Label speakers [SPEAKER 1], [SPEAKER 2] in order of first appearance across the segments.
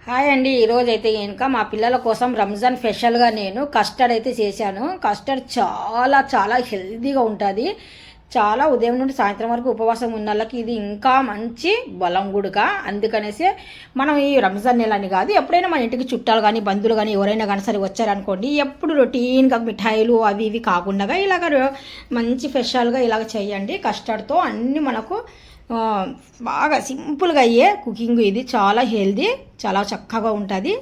[SPEAKER 1] Hi అండి. ఈరోజు అయితే ఇంకా మా పిల్లల కోసం రంజాన్ స్పెషల్గా నేను కస్టర్డ్ అయితే చేశాను. కస్టర్డ్ చాలా చాలా హెల్తీగా ఉంటుంది. చాలా ఉదయం నుండి సాయంత్రం వరకు ఉపవాసం ఉన్న వాళ్ళకి ఇది ఇంకా మంచి బలం గుడుక. అందుకనేసి మనం ఈ రంజాన్ నెల అని కాదు, ఎప్పుడైనా మన ఇంటికి చుట్టాలు కానీ బంధువులు కానీ ఎవరైనా కానీ సరే వచ్చారనుకోండి, ఎప్పుడు రొటీన్గా మిఠాయిలు అవి ఇవి కాకుండా ఇలాగ మంచి స్పెషల్గా ఇలాగ చేయండి. కస్టర్డ్తో అన్నీ మనకు బాగా సింపుల్గా అయ్యే కుకింగ్. ఇది చాలా హెల్దీ, చాలా చక్కగా ఉంటుంది.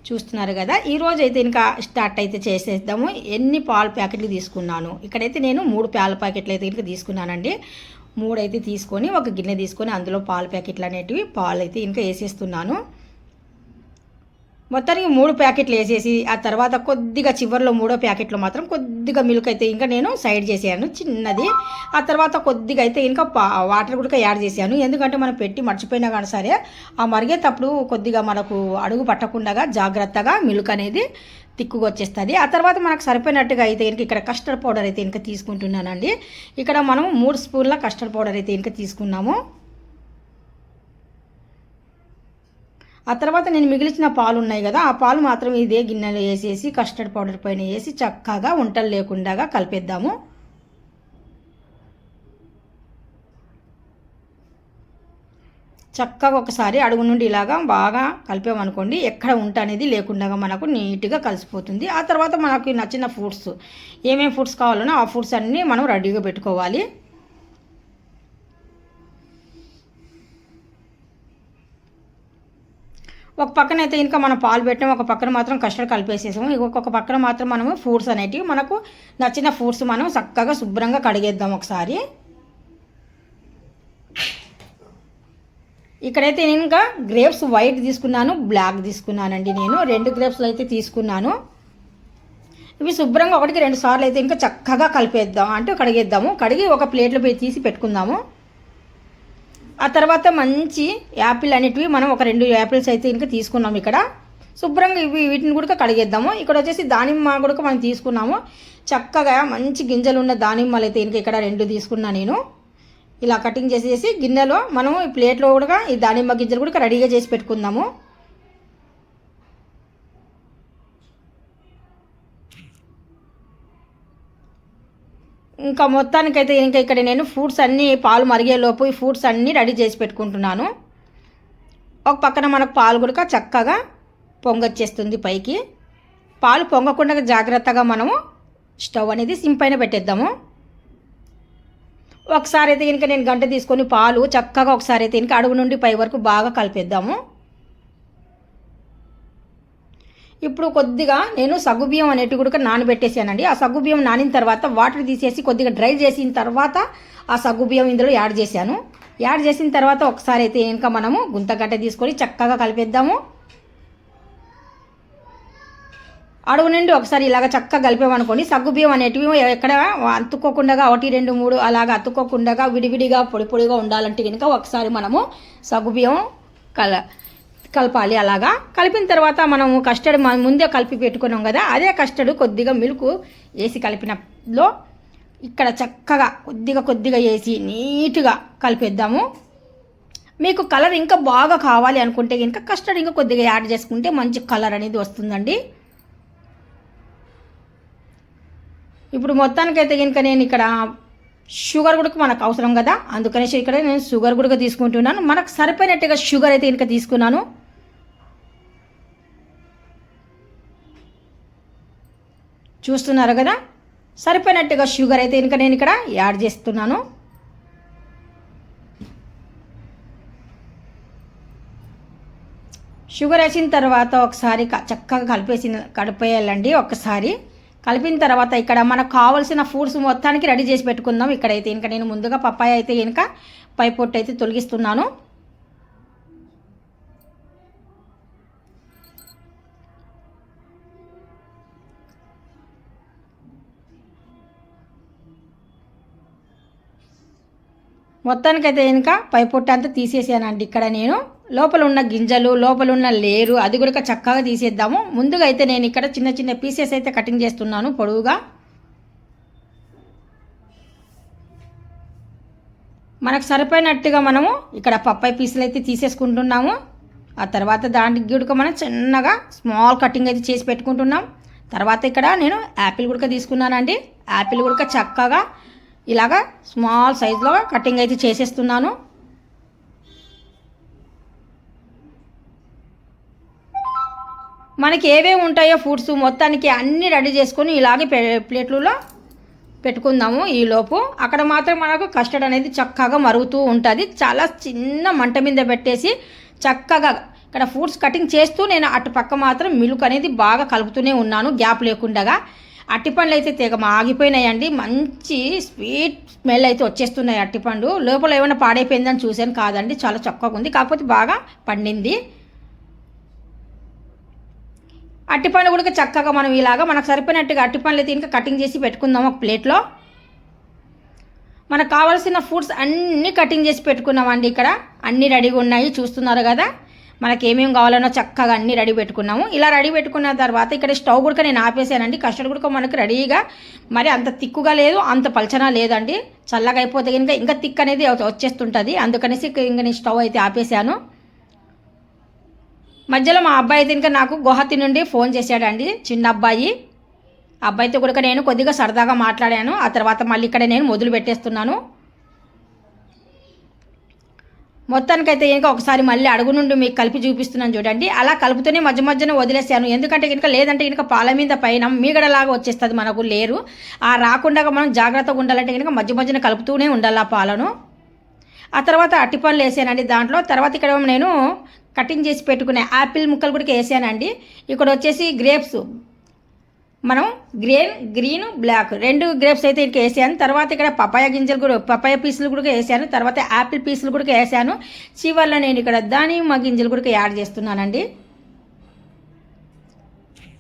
[SPEAKER 1] చూస్తున్నారు కదా. ఈరోజు అయితే ఇంకా స్టార్ట్ అయితే చేసేద్దాము. ఎన్ని పాల ప్యాకెట్లు తీసుకున్నాను, ఇక్కడైతే నేను 3 పాల ప్యాకెట్లు అయితే ఇంకా తీసుకున్నానండి. 3 అయితే తీసుకొని ఒక గిన్నె తీసుకొని అందులో పాల ప్యాకెట్లు అనేటివి పాలు అయితే ఇంకా వేసేస్తున్నాను. మొత్తానికి 3 ప్యాకెట్లు వేసేసి ఆ తర్వాత కొద్దిగా చివరిలో 3వ ప్యాకెట్లో మాత్రం కొద్దిగా మిల్క్ అయితే ఇంకా నేను సైడ్ చేసాను చిన్నది. ఆ తర్వాత కొద్దిగా అయితే ఇంకా వాటర్ కూడా యాడ్ చేశాను. ఎందుకంటే మనం పెట్టి మర్చిపోయినా కానీ సరే ఆ మరిగేటప్పుడు కొద్దిగా మనకు అడుగు పట్టకుండా జాగ్రత్తగా మిల్క్ అనేది తిక్కుగా వచ్చేస్తుంది. ఆ తర్వాత మనకు సరిపోయినట్టుగా అయితే ఇంకా ఇక్కడ కస్టర్డ్ పౌడర్ అయితే ఇంకా తీసుకుంటున్నానండి. ఇక్కడ మనం 3 స్పూన్ల కస్టర్డ్ పౌడర్ అయితే ఇంకా తీసుకున్నాము. ఆ తర్వాత నేను మిగిలిచిన పాలు ఉన్నాయి కదా, ఆ పాలు మాత్రం ఇదే గిన్నెలో వేసేసి కస్టర్డ్ పౌడర్ పైన వేసి చక్కగా ఉంటలు లేకుండా కలిపేద్దాము. చక్కగా ఒకసారి అడుగు నుండి ఇలాగా బాగా కలిపామనుకోండి, ఎక్కడ ఉంట అనేది లేకుండా మనకు నీట్గా కలిసిపోతుంది. ఆ తర్వాత మనకు నచ్చిన ఫ్రూట్స్ ఏమేమి ఫ్రూట్స్ కావాలనో ఆ ఫ్రూట్స్ అన్నీ మనం రెడీగా పెట్టుకోవాలి. ఒక పక్కన అయితే ఇంకా మనం పాలు పెట్టాం, ఒక పక్కన మాత్రం కస్టర్డ్ కలిపేసేసాము. ఇంకొక పక్కన మాత్రం మనము ఫ్రూట్స్ అనేటివి మనకు నచ్చిన ఫ్రూట్స్ మనం చక్కగా శుభ్రంగా కడిగేద్దాం ఒకసారి. ఇక్కడైతే నేను ఇంకా గ్రేప్స్ వైట్ తీసుకున్నాను, బ్లాక్ తీసుకున్నానండి. నేను 2 గ్రేప్స్లు అయితే తీసుకున్నాను. ఇవి శుభ్రంగా 1-2 సార్లు అయితే ఇంకా చక్కగా కలిపేద్దాం, అంటే కడిగేద్దాము. కడిగి ఒక ప్లేట్లో తీసి పెట్టుకుందాము. ఆ తర్వాత మంచి యాపిల్ అనేటివి మనం ఒక 2 యాపిల్స్ అయితే ఇంకా తీసుకున్నాము. ఇక్కడ శుభ్రంగా వీటిని కూడా కడిగేద్దాము. ఇక్కడ వచ్చేసి దానిమ్మ కూడా మనం తీసుకున్నాము. చక్కగా మంచి గింజలు ఉన్న దానిమ్మలు అయితే ఇంకా ఇక్కడ 2 తీసుకున్నా నేను. ఇలా కటింగ్ చేసేసి గిన్నెలో మనం ఈ ప్లేట్లో కూడా ఈ దానిమ్మ గింజలు కూడా రెడీగా చేసి పెట్టుకుందాము. ఇంకా మొత్తానికైతే ఇంకా ఇక్కడ నేను ఫ్రూట్స్ అన్నీ పాలు మరిగేలోపు ఈ ఫ్రూట్స్ అన్నీ రెడీ చేసి పెట్టుకుంటున్నాను. ఒక పక్కన మనకు పాలు కూడా చక్కగా పొంగొచ్చేస్తుంది పైకి. పాలు పొంగకుండా జాగ్రత్తగా మనము స్టవ్ అనేది సిమ్ పైన పెట్టేద్దాము. ఒకసారి అయితే ఇంకా నేను గంట తీసుకొని పాలు చక్కగా ఒకసారి అయితే ఇంకా అడుగు నుండి పై వరకు బాగా కలిపేద్దాము. ఇప్పుడు కొద్దిగా నేను సగ్గుబియ్యం అనేటివి కూడా నానబెట్టేసానండి. ఆ సగ్గుబియ్యం నానిన తర్వాత వాటర్ తీసేసి కొద్దిగా డ్రై చేసిన తర్వాత ఆ సగ్గుబియ్యం ఇందులో యాడ్ చేశాను. యాడ్ చేసిన తర్వాత ఒకసారి అయితే ఇంకా మనము గుంతగడ్డ తీసుకొని చక్కగా కలిపేద్దాము. అడుగు నుండి ఒకసారి ఇలాగ చక్కగా కలిపామనుకోండి, సగ్గుబియ్యం అనేటివి ఎక్కడ అతుక్కోకుండా 1, 2, 3 అలాగ అతుక్కోకుండా విడివిడిగా పొడి పొడిగా ఉండాలంటే కనుక ఒకసారి మనము సగ్గుబియ్యం కలపాలి. అలాగా కలిపిన తర్వాత మనము కస్టర్డ్ ముందే కలిపి పెట్టుకున్నాం కదా, అదే కస్టర్డ్ కొద్దిగా మిల్క్ వేసి కలిపినలో ఇక్కడ చక్కగా కొద్దిగా వేసి నీట్గా కలిపేద్దాము. మీకు కలర్ ఇంకా బాగా కావాలి అనుకుంటే కనుక కస్టర్డ్ ఇంకా కొద్దిగా యాడ్ చేసుకుంటే మంచి కలర్ అనేది వస్తుందండి. ఇప్పుడు మొత్తానికైతే కనుక నేను ఇక్కడ షుగర్ కూడా మనకు అవసరం కదా, అందుకనేసి ఇక్కడ నేను షుగర్ కూడా తీసుకుంటున్నాను. మనకు సరిపోయినట్టుగా షుగర్ అయితే ఇంకా తీసుకున్నాను. చూస్తున్నారు కదా, సరిపోయినట్టుగా షుగర్ అయితే ఇంకా నేను ఇక్కడ యాడ్ చేస్తున్నాను. షుగర్ వేసిన తర్వాత ఒకసారి చక్కగా కలిపేయాలండి. ఒక్కసారి కలిపిన తర్వాత ఇక్కడ మనకు కావాల్సిన ఫ్రూట్స్ మొత్తానికి రెడీ చేసి పెట్టుకుందాం. ఇక్కడైతే ఇంకా నేను ముందుగా పప్పాయ అయితే ఇంకా పై పొట్టు అయితే తొలగిస్తున్నాను. మొత్తానికైతే ఇంకా పై పొట్టు అంతా తీసేసానండి. ఇక్కడ నేను లోపల ఉన్న గింజలు లోపల ఉన్న లేరు అది కూడా చక్కగా తీసేద్దాము. ముందుగా అయితే నేను ఇక్కడ చిన్న చిన్న పీసెస్ అయితే కటింగ్ చేస్తున్నాను పొడవుగా. మనకు సరిపోయినట్టుగా మనము ఇక్కడ పప్పాయి పీసులు అయితే తీసేసుకుంటున్నాము. ఆ తర్వాత దానికి గుడక మనం చిన్నగా స్మాల్ కటింగ్ అయితే చేసి పెట్టుకుంటున్నాం. తర్వాత ఇక్కడ నేను యాపిల్ గుడక తీసుకున్నానండి. యాపిల్ గుడక చక్కగా ఇలాగా స్మాల్ సైజులో కటింగ్ అయితే చేసేస్తున్నాను. మనకి ఏవేవి ఉంటాయో ఫుడ్స్ మొత్తానికి అన్నీ రెడీ చేసుకొని ఇలాగే ప్లేట్లలో పెట్టుకుందాము. ఈలోపు అక్కడ మాత్రం మనకు కస్టర్డ్ అనేది చక్కగా మరుగుతూ ఉంటుంది. చాలా చిన్న మంట మీద పెట్టేసి చక్కగా ఇక్కడ ఫ్రూట్స్ కటింగ్ చేస్తూ నేను అటు పక్క మాత్రం మిల్క్ అనేది బాగా కలుపుతూనే ఉన్నాను గ్యాప్ లేకుండా. అట్టిపండ్లు అయితే తెగ ఆగిపోయినాయండి. మంచి స్వీట్ స్మెల్ అయితే వచ్చేస్తున్నాయి అట్టిపండు. లోపల ఏమైనా పాడైపోయిందని చూశాను, కాదండి చాలా చక్కగా ఉంది, కాకపోతే బాగా పండింది. అట్టిపండు కూడా చక్కగా మనం ఇలాగా మనకు సరిపోయినట్టుగా అట్టిపండ్లు అయితే ఇంకా కటింగ్ చేసి పెట్టుకుందాం ఒక ప్లేట్లో. మనకు కావాల్సిన ఫుడ్స్ అన్నీ కటింగ్ చేసి పెట్టుకున్నామండి. ఇక్కడ అన్నీ రెడీగా ఉన్నాయి, చూస్తున్నారు కదా. మనకి ఏమేమి కావాలనో చక్కగా అన్నీ రెడీ పెట్టుకున్నాము. ఇలా రెడీ పెట్టుకున్న తర్వాత ఇక్కడ స్టవ్ కూడా నేను ఆపేసానండి. కస్టర్డ్ కూడా మనకు రెడీగా, మరి అంత తిక్కుగా లేదు అంత పలచనా లేదండి. చల్లగా అయిపోతే కనుక ఇంకా తిక్ అనేది వచ్చేస్తుంటుంది. అందుకనేసి ఇంకా నేను స్టవ్ అయితే ఆపేసాను. మధ్యలో మా అబ్బాయి అయితే ఇంకా నాకు గువాహతి నుండి ఫోన్ చేశాడండి, చిన్న అబ్బాయి. అబ్బాయితో కూడా నేను కొద్దిగా సరదాగా మాట్లాడాను. ఆ తర్వాత మళ్ళీ ఇక్కడ నేను మొదలు పెట్టేస్తున్నాను. మొత్తానికైతే ఇంకా ఒకసారి మళ్ళీ అడుగు నుండి మీకు కలిపి చూపిస్తున్నాను చూడండి. అలా కలుపుతూనే మధ్య మధ్యన వదిలేసాను, ఎందుకంటే కనుక లేదంటే కనుక పాల మీద పైన మీగడలాగా వచ్చేస్తుంది మనకు లేరు. ఆ రాకుండా మనం జాగ్రత్తగా ఉండాలంటే కనుక మధ్య మధ్యన కలుపుతూనే ఉండాలి ఆ పాలను. ఆ తర్వాత అట్టిపండ్లు వేసానండి దాంట్లో. తర్వాత ఇక్కడ నేను కటింగ్ చేసి పెట్టుకునే యాపిల్ ముక్కలు కూడా వేసానండి. ఇక్కడ వచ్చేసి గ్రేప్స్, మనం గ్రీన్ బ్లాక్ 2 గ్రేప్స్ అయితే ఇక్కడ వేసాను. తర్వాత ఇక్కడ పపాయ గింజలు కూడా, పపాయ పీసులు కూడా వేసాను. తర్వాత యాపిల్ పీసులు కూడా వేసాను. చివర్లో నేను ఇక్కడ దానిమ్మ గింజలు కూడా యాడ్ చేస్తున్నానండి.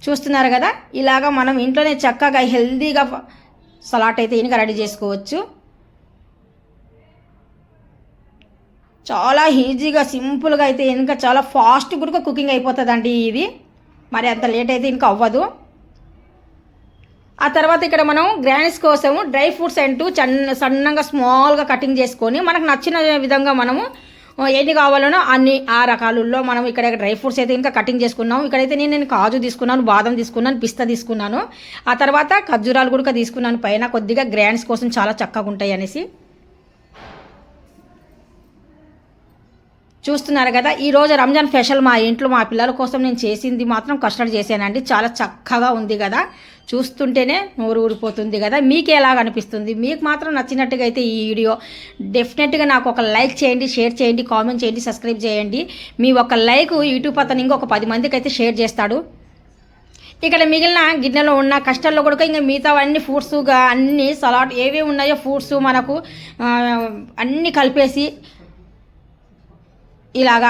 [SPEAKER 1] చూస్తున్నారు కదా, ఇలాగా మనం ఇంట్లోనే చక్కగా హెల్దీగా సలాడ్ అయితే ఇంకా రెడీ చేసుకోవచ్చు. చాలా ఈజీగా సింపుల్గా అయితే ఇంకా చాలా ఫాస్ట్ కూడా కుకింగ్ అయిపోతుందండి ఇది. మరి అంత లేట్ అయితే ఇంకా అవ్వదు. ఆ తర్వాత ఇక్కడ మనం గ్రానీస్ కోసం డ్రై ఫ్రూట్స్ అంటూ సన్నగా స్మాల్గా కటింగ్ చేసుకొని మనకు నచ్చిన విధంగా మనము ఎన్ని కావాలనో అన్ని ఆ రకాలలో మనం ఇక్కడ డ్రై ఫ్రూట్స్ అయితే ఇంకా కటింగ్ చేసుకున్నాము. ఇక్కడైతే నేను కాజు తీసుకున్నాను, బాదం తీసుకున్నాను, పిస్తా తీసుకున్నాను. ఆ తర్వాత ఖర్జూరాలు కూడా తీసుకున్నాను పైన, కొద్దిగా గ్రానీస్ కోసం చాలా చక్కగా ఉంటాయి అనేసి. చూస్తున్నారు కదా, ఈరోజు రంజాన్ స్పెషల్ మా ఇంట్లో మా పిల్లల కోసం నేను చేసింది మాత్రం కస్టర్డ్ చేశానండి. చాలా చక్కగా ఉంది కదా, చూస్తుంటేనే నోరు ఊరిపోతుంది కదా. మీకు ఎలాగ అనిపిస్తుంది? మీకు మాత్రం నచ్చినట్టుగా అయితే ఈ వీడియో డెఫినెట్గా నాకు ఒక లైక్ చేయండి, షేర్ చేయండి, కామెంట్ చేయండి, సబ్స్క్రైబ్ చేయండి. మీ ఒక లైక్ యూట్యూబ్ అతను ఇంకొక 10 మందికి అయితే షేర్ చేస్తాడు. ఇక్కడ మిగిలిన గిన్నెలో ఉన్న కస్టర్డ్లో కూడా ఇంకా మిగతావన్నీ ఫ్రూట్స్గా అన్నీ సలాడ్ ఏవేవి ఉన్నాయో ఫ్రూట్స్ మనకు అన్నీ కలిపేసి ఇలాగా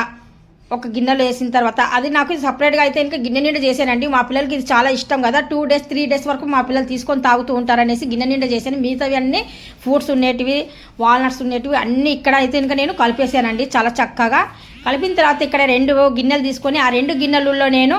[SPEAKER 1] ఒక గిన్నెలో వేసిన తర్వాత అది నాకు సపరేట్గా అయితే ఇంకా గిన్నె నిండా చేశానండి. మా పిల్లలకి ఇది చాలా ఇష్టం కదా, 2 డేస్ 3 డేస్ వరకు మా పిల్లలు తీసుకొని తాగుతూ ఉంటారనేసి గిన్నె నిండా చేశాను. మిగతావి అన్నీ ఫ్రూట్స్ ఉండేటివి, వాల్నట్స్ ఉండేటివి అన్నీ ఇక్కడ అయితే ఇంకా నేను కలిపేసానండి. చాలా చక్కగా కలిపిన తర్వాత ఇక్కడ 2 గిన్నెలు తీసుకొని ఆ 2 గిన్నెలలో నేను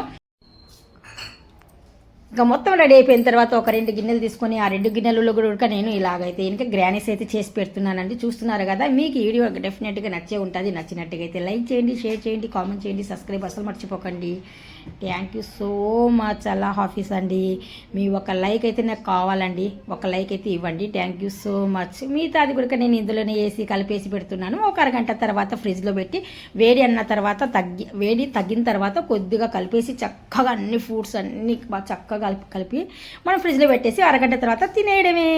[SPEAKER 1] ఇంకా మొత్తం రెడీ అయిపోయిన తర్వాత ఒక 2 గిన్నెలు తీసుకొని ఆ 2 గిన్నెలలో కూడా నేను ఇలాగైతే ఇంకా గ్రానీస్ అయితే చేసి పెడుతున్నానండి. చూస్తున్నారు కదా, మీకు ఈ వీడియో డెఫినెట్గా నచ్చే ఉంటుంది. నచ్చినట్టుగా అయితే లైక్ చేయండి, షేర్ చేయండి, కామెంట్ చేయండి, సబ్స్క్రైబ్ అసలు మర్చిపోకండి. Thank you so much. అల్లా హాఫీస్ అండి. మీ ఒక లైక్ అయితే నాకు కావాలండి, ఒక లైక్ అయితే ఇవ్వండి. Thank you so much. మిగతా అది కూడా నేను ఇందులోనే వేసి కలిపేసి పెడుతున్నాను. ఒక అరగంట తర్వాత ఫ్రిడ్జ్లో పెట్టి వేడి అన్న తర్వాత వేడి తగ్గిన తర్వాత కొద్దిగా కలిపేసి చక్కగా అన్ని ఫ్రూట్స్ అన్నీ చక్కగా కలిపి మనం ఫ్రిడ్జ్లో పెట్టేసి అరగంట తర్వాత తినేయడమే.